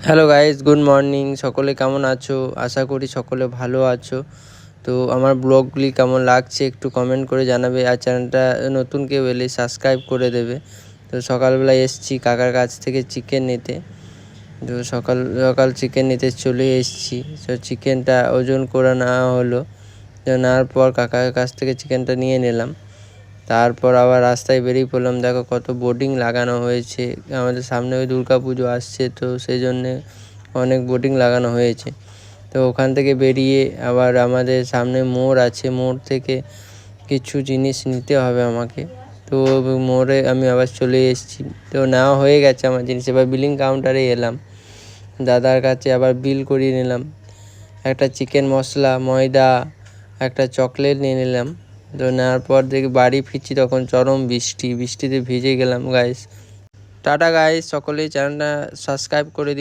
Hello guys, good morning. সকলে কেমন আছো? আশা করি সকলে ভালো আছো। তো আমার ব্লগগুলি কেমন লাগছে একটু কমেন্ট করে জানাবে, আর চ্যানেলটা নতুন কেউ এলে সাবস্ক্রাইব করে দেবে। তো সকালবেলা এসছি কাকার কাছ থেকে চিকেন নিতে। তো সকাল সকাল চিকেন নিতে চলে এসছি। তো চিকেনটা ওজন করে নেওয়া হলো। তো নেওয়ার পর কাকার কাছ থেকে চিকেনটা নিয়ে নিলাম। তারপর আবার রাস্তায় বেরিয়ে পড়লাম। দেখো কত বোর্ডিং লাগানো হয়েছে, আমাদের সামনে ওই দুর্গা পুজো আসছে, তো সেই জন্যে অনেক বোর্ডিং লাগানো হয়েছে। তো ওখান থেকে বেরিয়ে আবার আমাদের সামনে মোড় আছে, মোড় থেকে কিছু জিনিস নিতে হবে আমাকে। তো মোড়ে আমি আবার চলে এসেছি। তো নেওয়া হয়ে গেছে আমার জিনিস। এবার বিলিং কাউন্টারে এলাম, দাদার কাছে আবার বিল করিয়ে নিলাম। একটা চিকেন মশলা, ময়দা, একটা চকলেট নিয়ে নিলাম। তো নেওয়ার পর দেখি বাড়ি ফিরছি তখন চরম বৃষ্টিতে ভিজে গেলাম গাইস। টাটা গাইস, সকলেই চ্যানেলটা সাবস্ক্রাইব করে দিন।